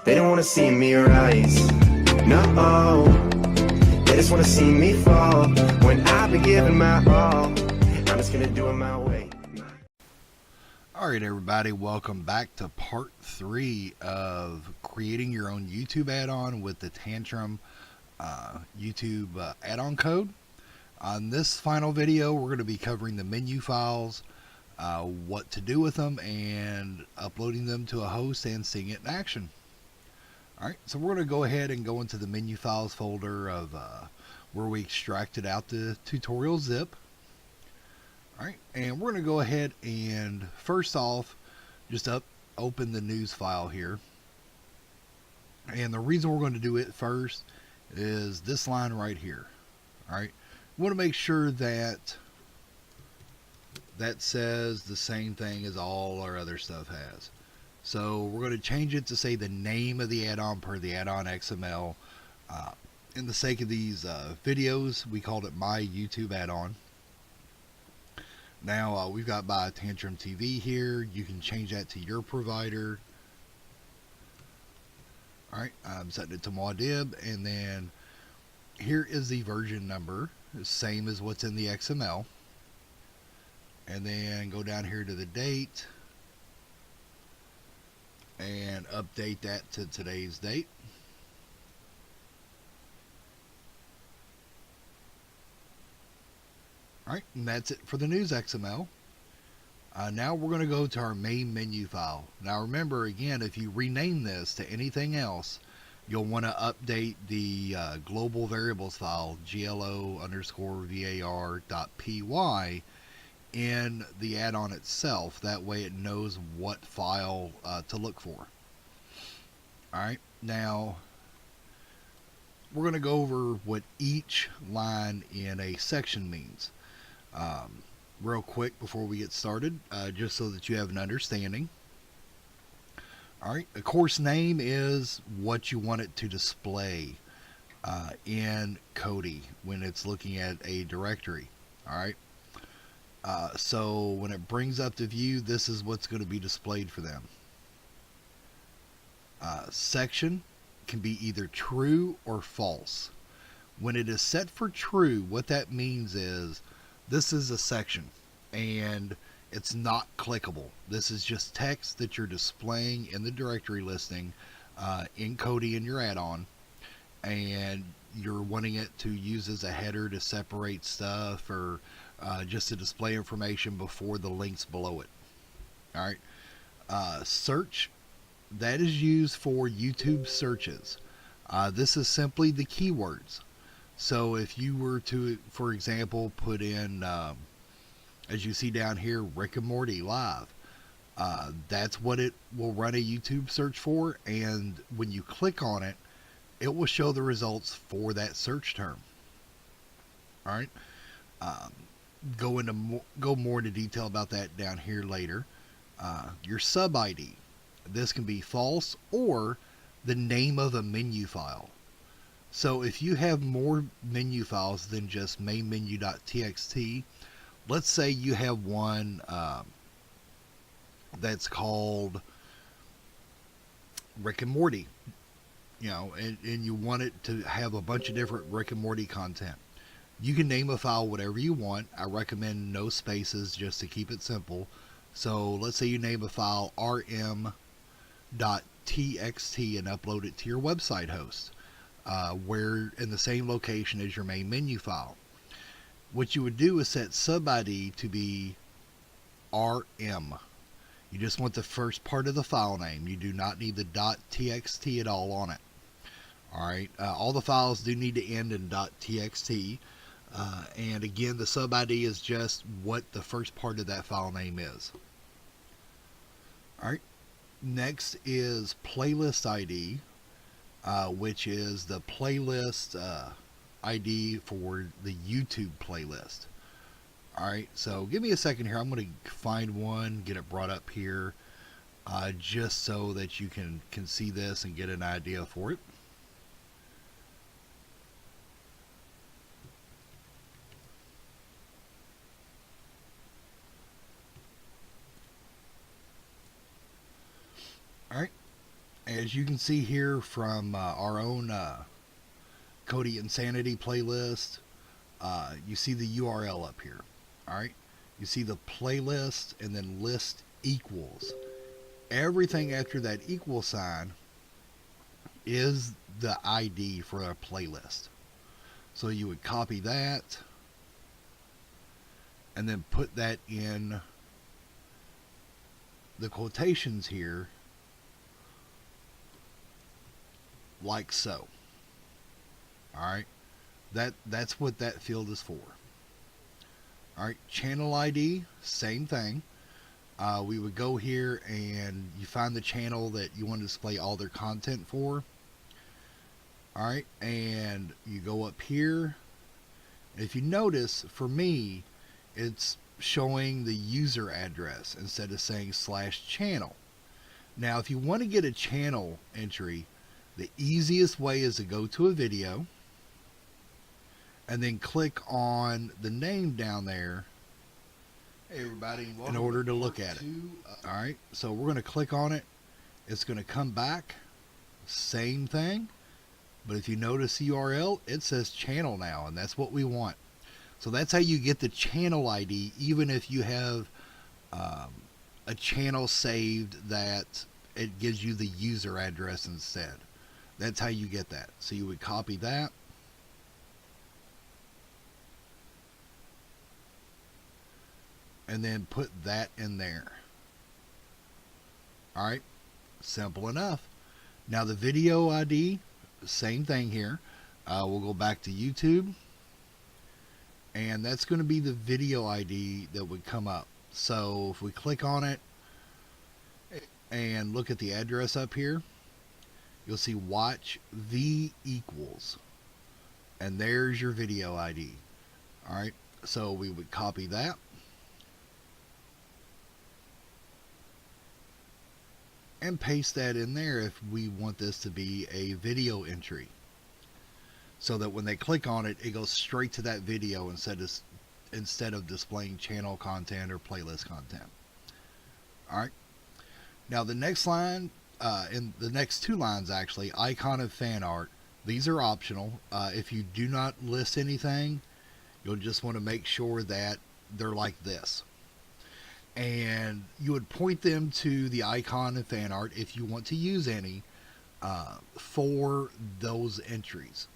They don't wanna see me rise, no. They just wanna see me fall. When I've been giving my all, I'm just gonna do it my way. Alright everybody, welcome back to part 3 of creating your own YouTube add-on with the Tantrum YouTube add-on code. On this final video, we're going to be covering the menu files, what to do with them, and uploading them to a host and seeing it in action. Alright, so we're going to go ahead and go into the menu files folder of where we extracted out the tutorial zip. Alright, and we're going to go ahead and first off just open the news file here. And the reason we're going to do it first is this line right here. Alright, we want to make sure that that says the same thing as all our other stuff has. So we're going to change it to say the name of the add-on per the add-on XML. In the sake of these videos, we called it my YouTube add-on. Now we've got by Tantrum TV here. You can change that to your provider. Alright, I'm setting it to Maudib, and then here is the version number, same as what's in the XML. And then go down here to the date and update that to today's date. Alright, and that's it for the news XML. Now we're going to go to our main menu file. Now remember, again, if you rename this to anything else, you'll want to update the global variables file, glo_var.py, in the add-on itself. That way it knows what file to look for. Alright, now we're going to go over what each line in a section means. Real quick before we get started, just so that you have an understanding. Alright, a course name is what you want it to display in Kodi when it's looking at a directory. Alright, so when it brings up the view, this is what's going to be displayed for them. Section can be either true or false. When it is set for true, what that means is this is a section and it's not clickable. This is just text that you're displaying in the directory listing in Kodi in your add-on, and you're wanting it to use as a header to separate stuff, or just to display information before the links below it. Alright, search, that is used for YouTube searches. This is simply the keywords. So if you were to, for example, put in, as you see down here, Rick and Morty live, that's what it will run a YouTube search for, and when you click on it, it will show the results for that search term. Alright, go more into detail about that down here later. Your sub ID, this can be false or the name of a menu file. So if you have more menu files than just mainmenu.txt, let's say you have one that's called Rick and Morty, and you want it to have a bunch of different Rick and Morty content. You can name a file whatever you want. I recommend no spaces just to keep it simple. So let's say you name a file rm.txt and upload it to your website host. Where in the same location as your main menu file. What you would do is set sub ID to be RM. You just want the first part of the file name. You do not need the .txt at all on it. Alright, all the files do need to end in .txt. And again, the sub ID is just what the first part of that file name is. Alright, next is playlist ID. Which is the playlist ID for the YouTube playlist. Alright, so give me a second here. I'm going to find one, get it brought up here, just so that you can see this and get an idea for it. Alright, As you can see here from our own Kodi Insanity playlist, you see the URL up here. Alright, you see the playlist and then list equals. Everything after that equal sign is the ID for a playlist. So you would copy that and then put that in the quotations here like so. Alright, that's what that field is for. Alright, channel ID, same thing. We would go here and you find the channel that you want to display all their content for. Alright, and you go up here. If you notice, for me, it's showing the user address instead of saying /channel. Now, if you want to get a channel entry, the easiest way is to go to a video and then click on the name down there. Hey everybody, in order to look at it. Alright, so we're going to click on it. It's going to come back. Same thing. But if you notice the URL, it says channel now, and that's what we want. So that's how you get the channel ID, even if you have a channel saved that it gives you the user address instead. That's how you get that. So you would copy that. And then put that in there. Alright, simple enough. Now the video ID, same thing here. We'll go back to YouTube. And that's going to be the video ID that would come up. So if we click on it and look at the address up here, you'll see watch V equals. And there's your video ID. Alright, so we would copy that. And paste that in there if we want this to be a video entry, so that when they click on it, it goes straight to that video instead of displaying channel content or playlist content. Alright, now the next line, in the next two lines actually, icon and fan art, these are optional. If you do not list anything, you'll just want to make sure that they're like this. And you would point them to the icon and fan art if you want to use any for those entries.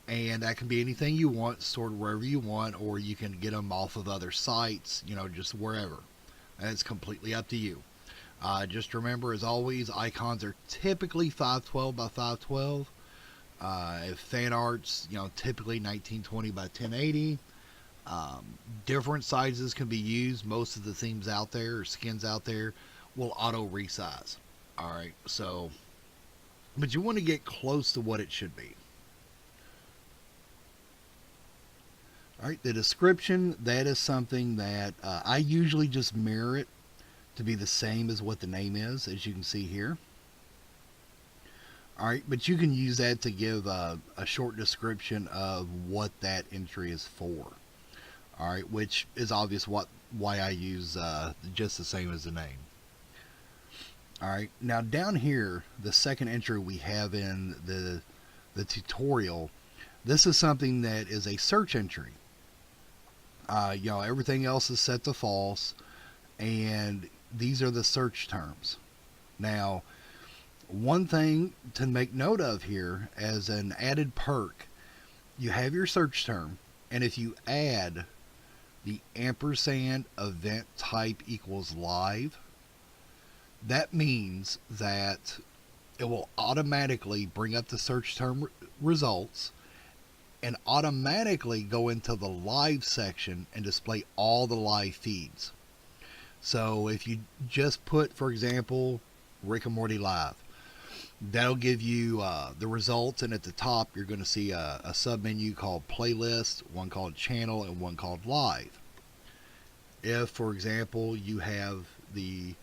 And that can be anything you want, stored wherever you want, or you can get them off of other sites, just wherever. And it's completely up to you. Just remember, as always, icons are typically 512 by 512. If fan art's, typically 1920 by 1080. Different sizes can be used. Most of the themes out there or skins out there will auto resize. Alright, so, but you want to get close to what it should be. Alright, the description, that is something that I usually just mirror it to be the same as what the name is, as you can see here. Alright, but you can use that to give a short description of what that entry is for. Alright, which is obvious why I use just the same as the name. Alright, now down here, the second entry we have in the tutorial, this is something that is a search entry. Everything else is set to false, and these are the search terms. Now, one thing to make note of here, as an added perk, you have your search term, and if you add the ampersand event type equals live, that means that it will automatically bring up the search term results and automatically go into the live section and display all the live feeds. So if you just put, for example, Rick and Morty live, that'll give you the results, and at the top you're going to see a submenu called playlist, one called channel, and one called live. If, for example, you have the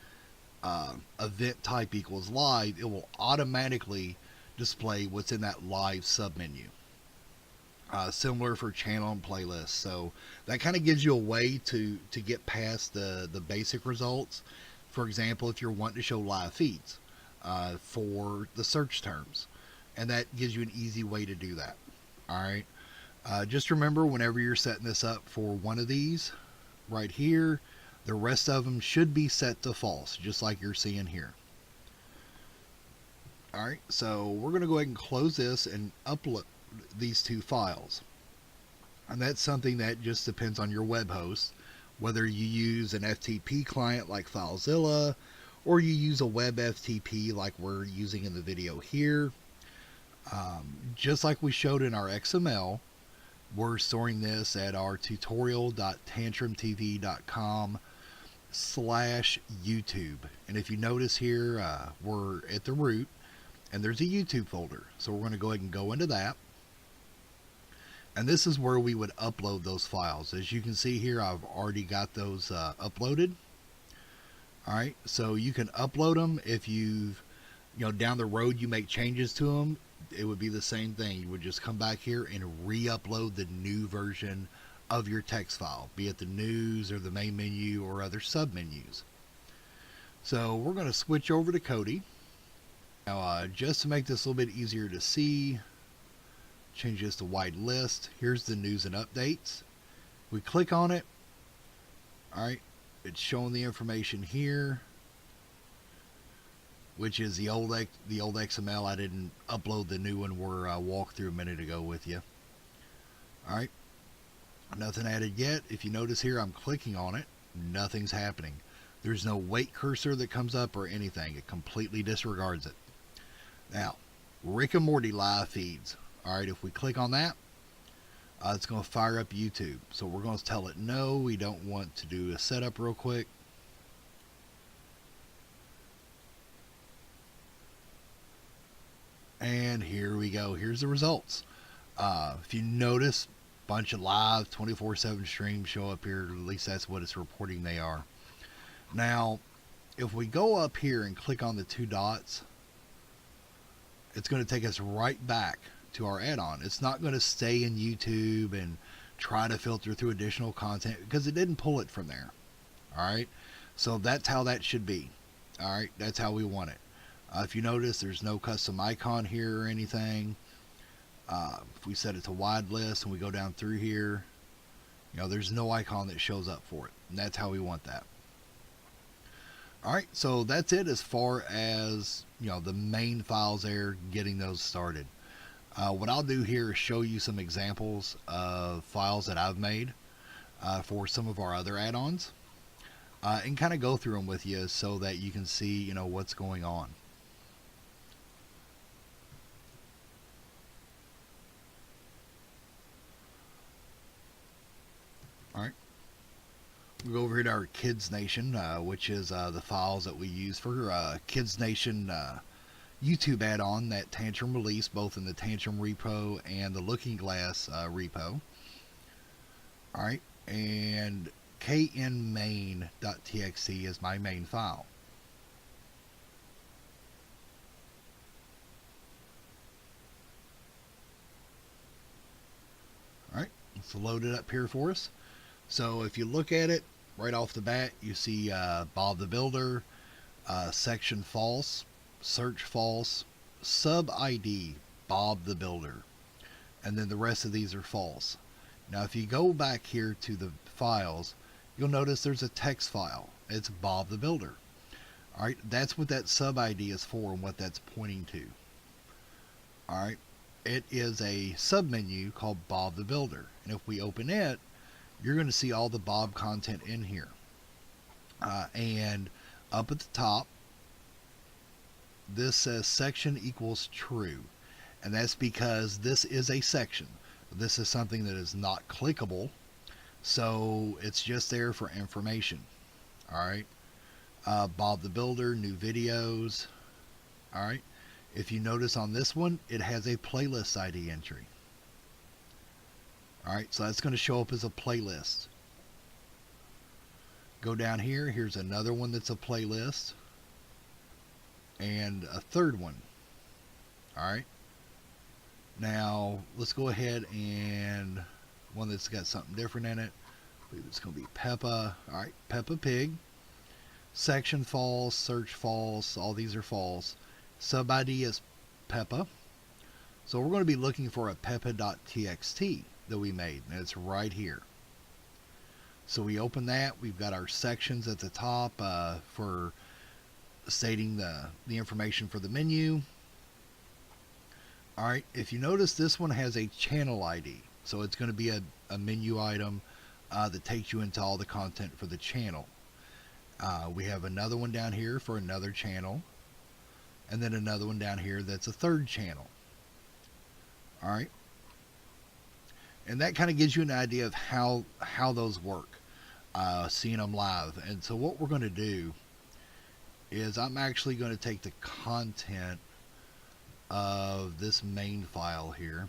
event type equals live, it will automatically display what's in that live submenu. Similar for channel and playlist. So that kind of gives you a way to get past the basic results. For example, if you're wanting to show live feeds, for the search terms, and that gives you an easy way to do that. All right. Just remember, whenever you're setting this up for one of these right here, the rest of them should be set to false, just like you're seeing here. All right, so we're going to go ahead and close this and upload these two files. And that's something that just depends on your web host, whether you use an FTP client like FileZilla, or you use a web FTP like we're using in the video here. Just like we showed in our XML, we're storing this at our tutorial.tantrumtv.com/YouTube. And if you notice here, we're at the root, and there's a YouTube folder. So we're going to go ahead and go into that. And this is where we would upload those files. As you can see here, I've already got those uploaded. All right, so you can upload them if down the road you make changes to them. It would be the same thing. You would just come back here and re-upload the new version of your text file, be it the news or the main menu or other sub-menus. So we're going to switch over to Kodi. Now, just to make this a little bit easier to see, change this to wide list. Here's the news and updates. We click on it. All right, it's showing the information here, which is the old XML. I didn't upload the new one we're walked through a minute ago with you. All right, nothing added yet. If you notice here, I'm clicking on it. Nothing's happening. There's no wait cursor that comes up or anything. It completely disregards it. Now, Rick and Morty live feeds. All right, if we click on that, it's going to fire up YouTube. So we're going to tell it no, we don't want to do a setup real quick. And here we go. Here's the results. If you notice, a bunch of live 24/7 streams show up here. At least that's what it's reporting they are. Now, if we go up here and click on the two dots, it's going to take us right back to our add-on. It's not going to stay in YouTube and try to filter through additional content because it didn't pull it from there. All right, so that's how that should be. All right, that's how we want it. If you notice, there's no custom icon here or anything. If we set it to wide list and we go down through here, there's no icon that shows up for it, and that's how we want that. All right, so that's it as far as the main files there, getting those started. What I'll do here is show you some examples of files that I've made for some of our other add-ons, and kind of go through them with you so that you can see what's going on. All right, we'll go over here to our Kids Nation, which is the files that we use for Kids Nation YouTube add-on that Tantrum released, both in the Tantrum repo and the Looking Glass repo. All right, and knmain.txt is my main file. All right, let's load it up here for us. So if you look at it right off the bat, you see Bob the Builder, section false, search false, sub ID Bob the Builder, and then the rest of these are false. Now if you go back here to the files, you'll notice there's a text file. It's Bob the Builder. All right, that's what that sub ID is for and what that's pointing to. All right, it is a sub menu called Bob the Builder, and if we open it, you're going to see all the Bob content in here. And up at the top, this says section equals true. And that's because this is a section. This is something that is not clickable. So it's just there for information. All right. Bob the Builder, new videos. All right. If you notice on this one, it has a playlist ID entry. All right, so that's going to show up as a playlist. Go down here. Here's another one that's a playlist. And a third one. All right. Now, let's go ahead and one that's got something different in it. I believe it's going to be Peppa. All right, Peppa Pig. Section false, search false. All these are false. Sub ID is Peppa. So we're going to be looking for a peppa.txt that we made, and it's right here. So we open that. We've got our sections at the top for stating the information for the menu. Alright, if you notice, this one has a channel ID. So it's going to be a menu item that takes you into all the content for the channel. We have another one down here for another channel. And then another one down here that's a third channel. Alright. And that kind of gives you an idea of how those work. Seeing them live. And so what we're going to do is I'm actually going to take the content of this main file here.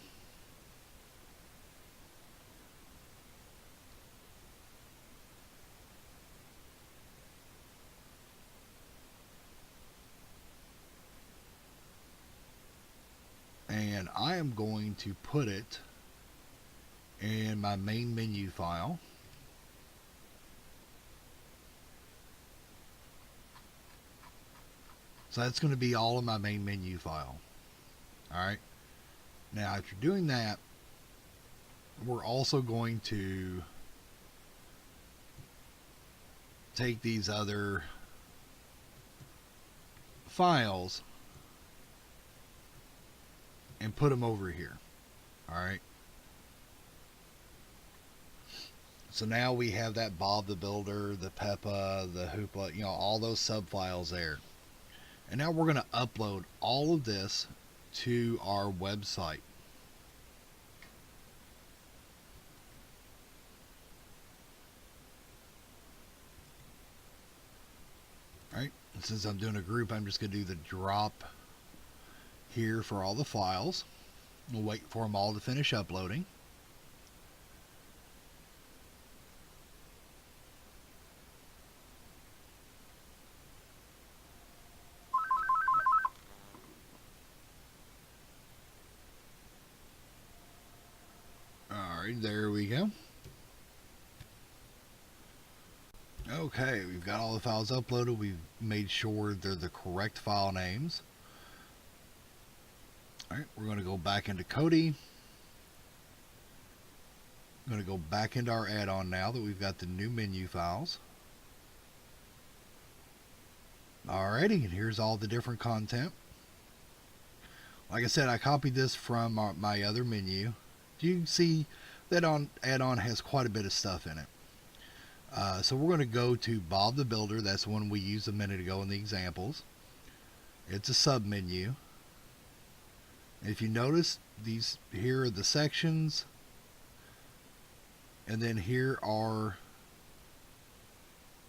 And I am going to put it in my main menu file. So that's going to be all of my main menu file. Alright. Now after doing that, we're also going to take these other files and put them over here. Alright. So now we have that Bob the Builder, the Peppa, the Hoopla, you know, all those sub files there. And now we're going to upload all of this to our website. Alright, since I'm doing a group, I'm just going to do the drop here for all the files. We'll wait for them all to finish uploading. Alright, there we go. Okay, we've got all the files uploaded. We've made sure they're the correct file names. Alright, we're going to go back into Kodi. I'm going to go back into our add-on now that we've got the new menu files. Alrighty, and here's all the different content. Like I said, I copied this from my other menu. You can see that add-on has quite a bit of stuff in it. So we're going to go to Bob the Builder. That's the one we used a minute ago in the examples. It's a sub menu. If you notice, these here are the sections, and then here are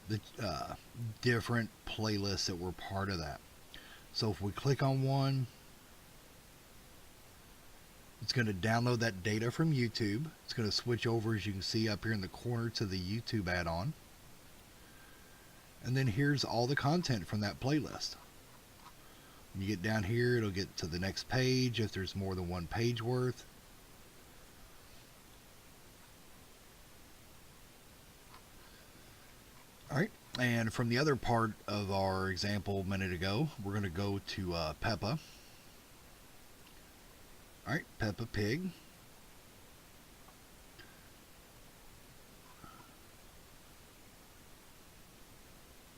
the different playlists that were part of that. So if we click on one, it's going to download that data from YouTube. It's going to switch over, as you can see up here in the corner, to the YouTube add-on. And then here's all the content from that playlist. When you get down here, it'll get to the next page if there's more than one page worth. Alright, and from the other part of our example a minute ago, we're going to go to Peppa. Alright, Peppa Pig.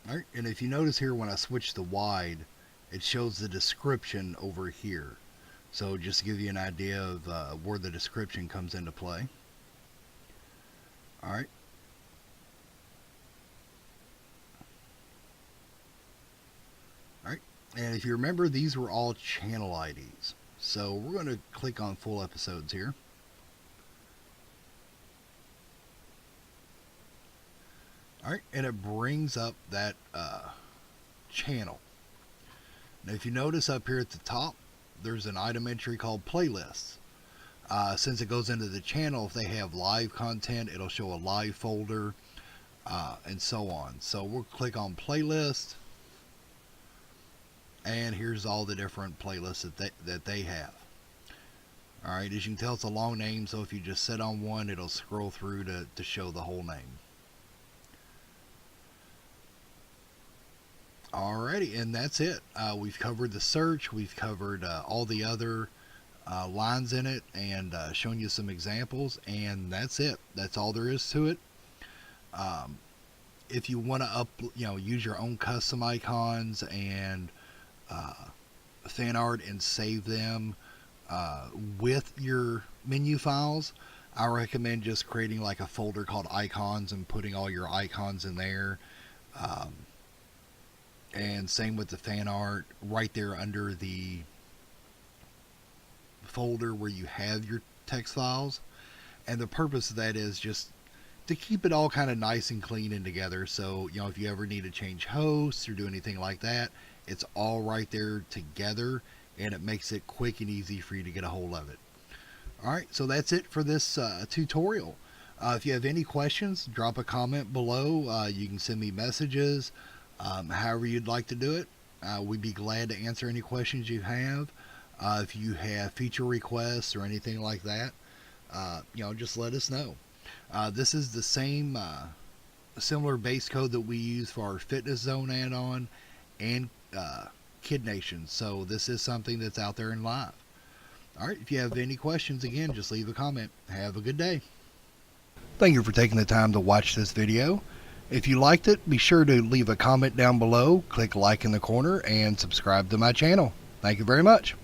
Alright, and if you notice here when I switch to wide, it shows the description over here. So just to give you an idea of where the description comes into play. Alright. Alright, and if you remember, these were all channel IDs. So we're going to click on full episodes here. Alright, and it brings up that channel. Now if you notice up here at the top, there's an item entry called playlists. Since it goes into the channel, if they have live content, it'll show a live folder, and so on. So we'll click on playlist, and here's all the different playlists that they have. Alright, as you can tell, it's a long name, so if you just sit on one, it'll scroll through to show the whole name. Alrighty, and that's it. We've covered the search, we've covered all the other lines in it, and shown you some examples, and that's it. That's all there is to it. If you want to use your own custom icons and fan art and save them with your menu files, I recommend just creating like a folder called icons and putting all your icons in there. And same with the fan art, right there under the folder where you have your text files. And the purpose of that is just to keep it all kind of nice and clean and together. So, if you ever need to change hosts or do anything like that, it's all right there together, and it makes it quick and easy for you to get a hold of it. Alright, so that's it for this tutorial. If you have any questions, drop a comment below. You can send me messages. However you'd like to do it, we'd be glad to answer any questions you have. If you have feature requests or anything like that, just let us know. This is the same similar base code that we use for our Fitness Zone add-on and Kid Nation, so this is something that's out there in live. Alright, if you have any questions, again, just leave a comment. Have a good day. Thank you for taking the time to watch this video. If you liked it, be sure to leave a comment down below, click like in the corner, and subscribe to my channel. Thank you very much.